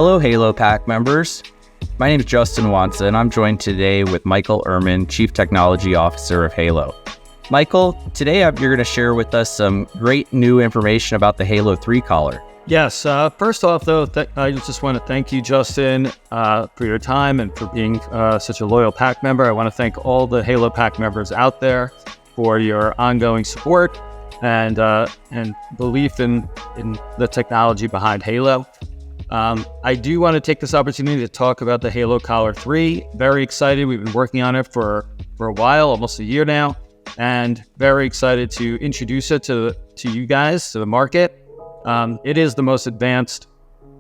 Hello, Halo Pack members. My name is Justin Wansa, and I'm joined today with Michael Ehrman, Chief Technology Officer of Halo. Michael, today you're going to share with us some great new information about the Halo 3 collar. Yes. First off, though, I just want to thank you, Justin, for your time and for being such a loyal Pack member. I want to thank all the Halo Pack members out there for your ongoing support and belief in the technology behind Halo. I do want to take this opportunity to talk about the Halo Collar 3. Very excited. We've been working on it for a while, almost a year now, and very excited to introduce it to you guys, to the market. It is the most advanced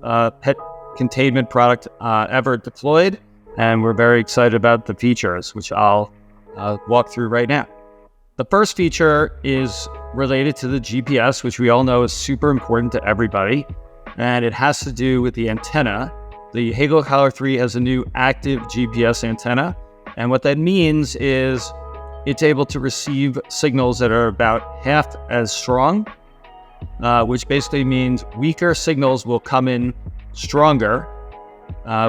pet containment product ever deployed, and we're very excited about the features, which I'll walk through right now. The first feature is related to the GPS, which we all know is super important to everybody. And it has to do with the antenna. The Halo Collar 3 has a new active GPS antenna. And what that means is it's able to receive signals that are about half as strong, which basically means weaker signals will come in stronger,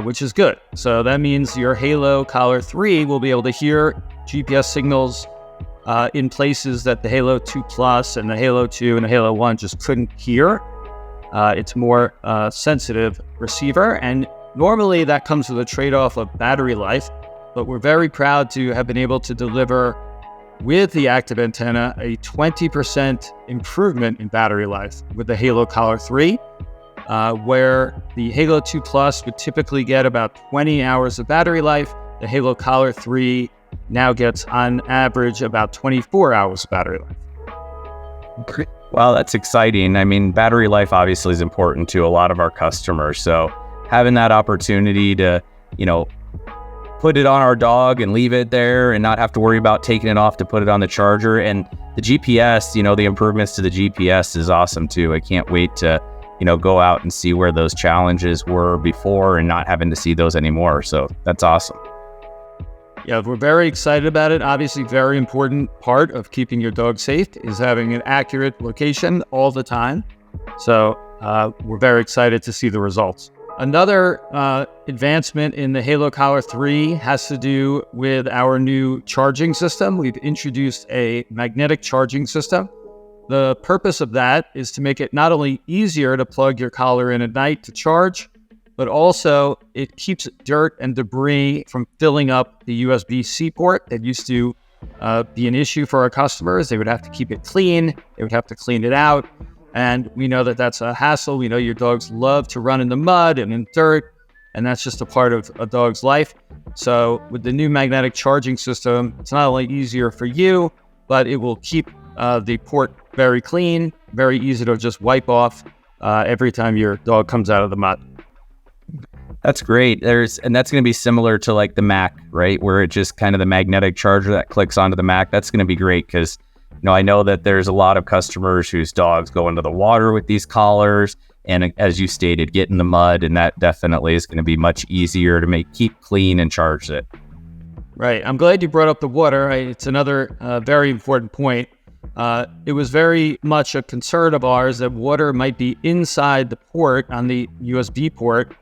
which is good. So that means your Halo Collar 3 will be able to hear GPS signals in places that the Halo 2 Plus and the Halo 2 and the Halo 1 just couldn't hear. It's more sensitive receiver, and normally that comes with a trade-off of battery life, but we're very proud to have been able to deliver with the active antenna a 20% improvement in battery life with the Halo Collar 3, where the Halo 2 Plus would typically get about 20 hours of battery life. The Halo Collar 3 now gets on average about 24 hours of battery life. Wow, that's exciting. I mean, battery life obviously is important to a lot of our customers. So having that opportunity to, put it on our dog and leave it there and not have to worry about taking it off to put it on the charger. And the GPS, the improvements to the GPS is awesome too. I can't wait to, go out and see where those challenges were before and not having to see those anymore. So that's awesome. Yeah, we're very excited about it. Obviously, very important part of keeping your dog safe is having an accurate location all the time. So we're very excited to see the results. Another advancement in the Halo Collar 3 has to do with our new charging system. We've introduced a magnetic charging system. The purpose of that is to make it not only easier to plug your collar in at night to charge, but also it keeps dirt and debris from filling up the USB-C port. That used to be an issue for our customers. They would have to keep it clean. They would have to clean it out. And we know that that's a hassle. We know your dogs love to run in the mud and in dirt, and that's just a part of a dog's life. So with the new magnetic charging system, it's not only easier for you, but it will keep the port very clean, very easy to just wipe off every time your dog comes out of the mud. That's great. And that's going to be similar to like the Mac, right? Where it just kind of the magnetic charger that clicks onto the Mac. That's going to be great because, I know that there's a lot of customers whose dogs go into the water with these collars. And as you stated, get in the mud. And that definitely is going to be much easier to keep clean and charge it. Right. I'm glad you brought up the water. It's another very important point. It was very much a concern of ours that water might be inside the port on the USB port,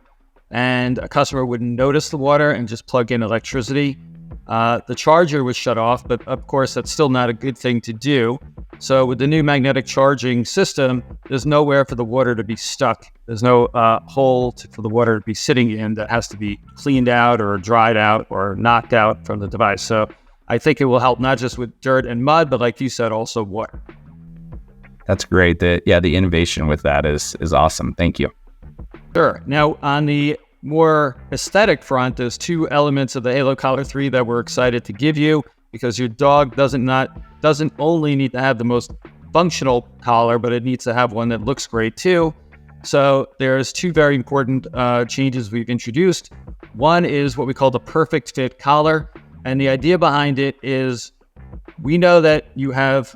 and a customer wouldn't notice the water and just plug in electricity. The charger was shut off, but of course that's still not a good thing to do. So with the new magnetic charging system, there's nowhere for the water to be stuck. There's no hole for the water to be sitting in that has to be cleaned out or dried out or knocked out from the device. So I think it will help not just with dirt and mud, but like you said, also water. That's great. The innovation with that is awesome. Thank you. Sure. Now, on the more aesthetic front, there's two elements of the Halo Collar 3 that we're excited to give you because your dog doesn't only need to have the most functional collar, but it needs to have one that looks great too. So there's two very important changes we've introduced. One is what we call the perfect fit collar. And the idea behind it is we know that you have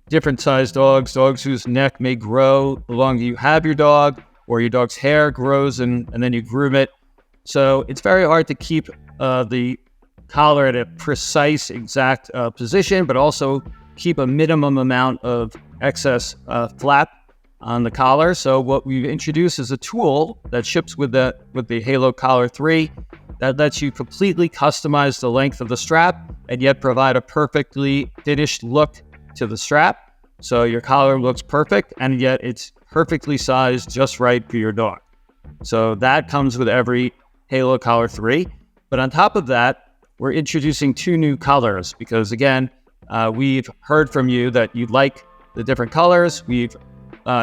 different sized dogs whose neck may grow the longer you have your dog, or your dog's hair grows and then you groom it. So it's very hard to keep the collar at a precise, exact position, but also keep a minimum amount of excess flap on the collar. So what we've introduced is a tool that ships with the Halo Collar 3 that lets you completely customize the length of the strap and yet provide a perfectly finished look to the strap. So your collar looks perfect and yet it's perfectly sized just right for your dog. So that comes with every Halo Collar 3. But on top of that, we're introducing 2 new colors because, again, we've heard from you that you like the different colors. We've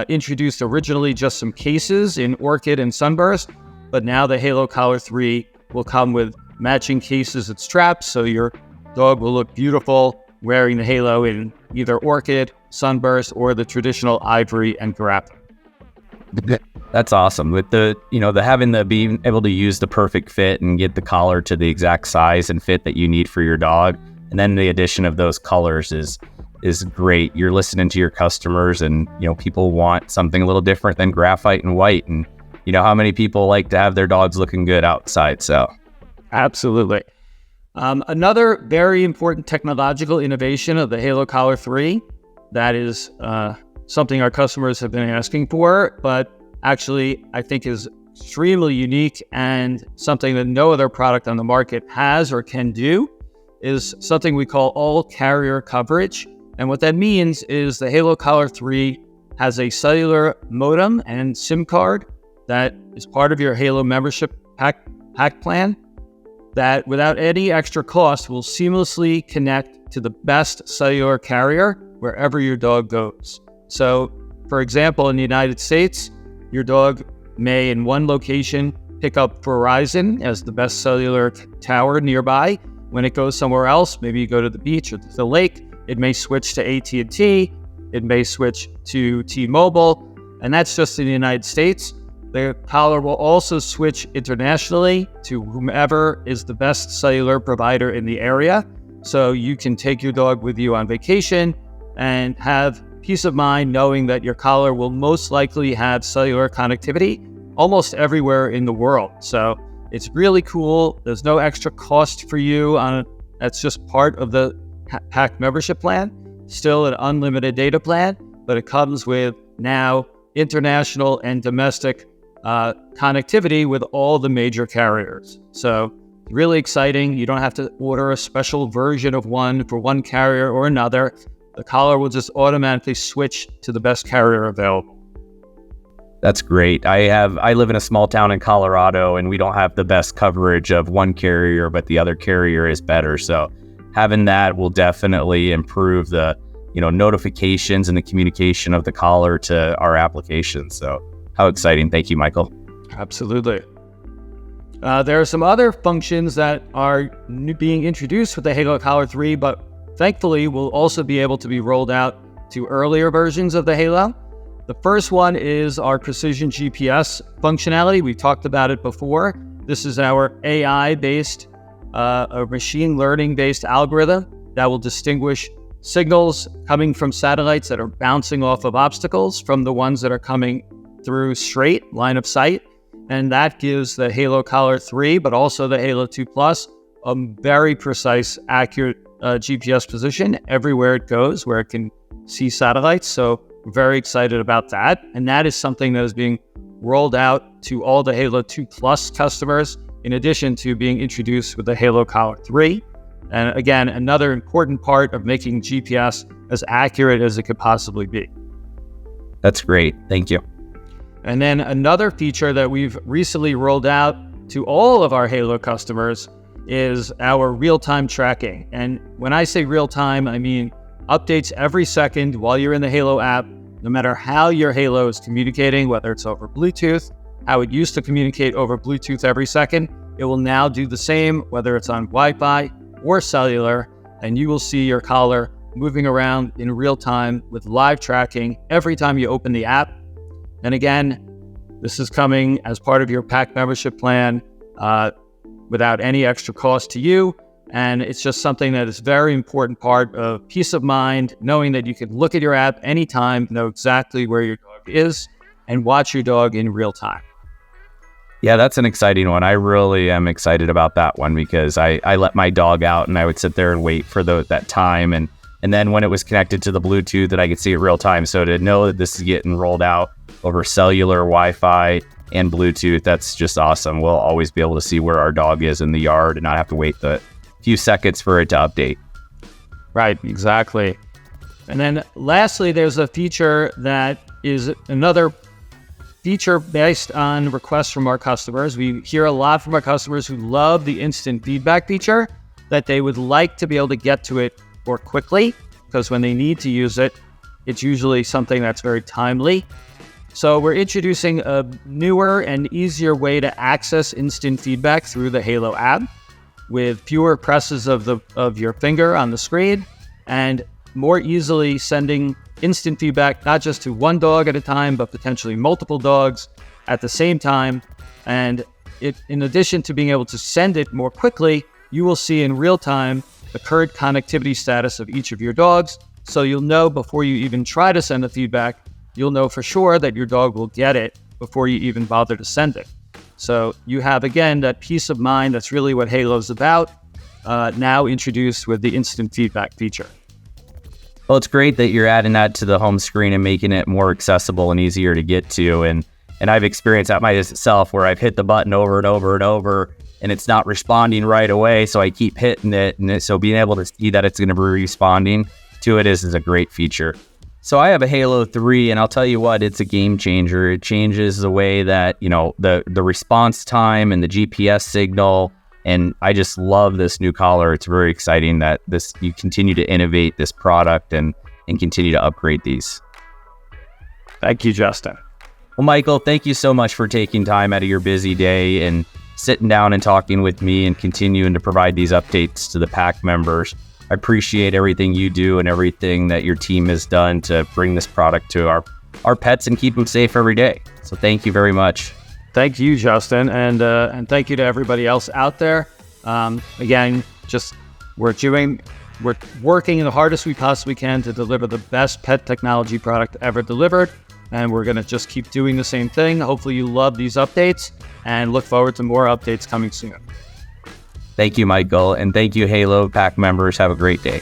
introduced originally just some cases in Orchid and Sunburst, but now the Halo Collar 3 will come with matching cases and straps, so your dog will look beautiful wearing the Halo in either Orchid, Sunburst, or the traditional ivory and graphite. That's awesome. With the being able to use the perfect fit and get the collar to the exact size and fit that you need for your dog, and then the addition of those colors is great. You're listening to your customers, and people want something a little different than graphite and white, and how many people like to have their dogs looking good outside. So, absolutely. Another very important technological innovation of the Halo Collar 3 that is something our customers have been asking for, but actually I think is extremely unique and something that no other product on the market has or can do, is something we call all carrier coverage. And what that means is the Halo Collar 3 has a cellular modem and SIM card that is part of your Halo membership pack plan that without any extra cost will seamlessly connect to the best cellular carrier wherever your dog goes. So, for example, in the United States, your dog may in one location pick up Verizon as the best cellular tower nearby. When it goes somewhere else, maybe you go to the beach or to the lake, it may switch to AT&T, it may switch to T-Mobile, and that's just in the United States. The collar will also switch internationally to whomever is the best cellular provider in the area. So you can take your dog with you on vacation and have peace of mind knowing that your collar will most likely have cellular connectivity almost everywhere in the world. So it's really cool. There's no extra cost for you that's just part of the pack membership plan. Still an unlimited data plan, but it comes with now international and domestic connectivity with all the major carriers. So really exciting. You don't have to order a special version of one for one carrier or another. The collar will just automatically switch to the best carrier available. That's great. I live in a small town in Colorado, and we don't have the best coverage of one carrier, but the other carrier is better. So having that will definitely improve the notifications and the communication of the collar to our applications. So how exciting. Thank you, Michael. Absolutely. There are some other functions that are being introduced with the Halo Collar 3, but thankfully will also be able to be rolled out to earlier versions of the Halo. The first one is our precision GPS functionality. We've talked about it before. This is our AI-based, a machine learning-based algorithm that will distinguish signals coming from satellites that are bouncing off of obstacles from the ones that are coming through straight line of sight. And that gives the Halo Collar 3, but also the Halo 2 Plus, a very precise, accurate GPS position everywhere it goes, where it can see satellites. So we're very excited about that. And that is something that is being rolled out to all the Halo 2 Plus customers, in addition to being introduced with the Halo Collar 3. And again, another important part of making GPS as accurate as it could possibly be. That's great. Thank you. And then another feature that we've recently rolled out to all of our Halo customers is our real-time tracking. And when I say real-time, I mean updates every second while you're in the Halo app, no matter how your Halo is communicating, whether it's over Bluetooth, how it used to communicate over Bluetooth every second, it will now do the same, whether it's on Wi-Fi or cellular, and you will see your collar moving around in real time with live tracking every time you open the app. And again, this is coming as part of your pack membership plan without any extra cost to you. And it's just something that is a very important part of peace of mind, knowing that you can look at your app anytime, know exactly where your dog is, and watch your dog in real time. Yeah, that's an exciting one. I really am excited about that one because I let my dog out and I would sit there and wait for that time and And then when it was connected to the Bluetooth, that I could see it real time. So to know that this is getting rolled out over cellular, Wi-Fi, and Bluetooth, that's just awesome. We'll always be able to see where our dog is in the yard and not have to wait the few seconds for it to update. Right, exactly. And then lastly, there's a feature that is another feature based on requests from our customers. We hear a lot from our customers who love the instant feedback feature, that they would like to be able to get to it more quickly, because when they need to use it, it's usually something that's very timely. So we're introducing a newer and easier way to access instant feedback through the Halo app, with fewer presses of your finger on the screen, and more easily sending instant feedback, not just to one dog at a time, but potentially multiple dogs at the same time. And in addition to being able to send it more quickly, you will see in real time the current connectivity status of each of your dogs. So you'll know before you even try to send the feedback, you'll know for sure that your dog will get it before you even bother to send it. So you have, again, that peace of mind. That's really what Halo's about, now introduced with the instant feedback feature. Well, it's great that you're adding that to the home screen and making it more accessible and easier to get to. And I've experienced that myself, where I've hit the button over and over and over, and it's not responding right away. So I keep hitting it. And so being able to see that it's going to be responding to it is a great feature. So I have a Halo 3, and I'll tell you what, it's a game changer. It changes the way that, the response time and the GPS signal. And I just love this new collar. It's very exciting that you continue to innovate this product and continue to upgrade these. Thank you, Justin. Well, Michael, thank you so much for taking time out of your busy day and sitting down and talking with me and continuing to provide these updates to the PAC members. I appreciate everything you do and everything that your team has done to bring this product to our pets and keep them safe every day. So thank you very much. Thank you, Justin, and thank you to everybody else out there. Again, we're working the hardest we possibly can to deliver the best pet technology product ever delivered, and we're going to just keep doing the same thing. Hopefully you love these updates, and look forward to more updates coming soon. Thank you, Michael, and thank you, Halo PAC members. Have a great day.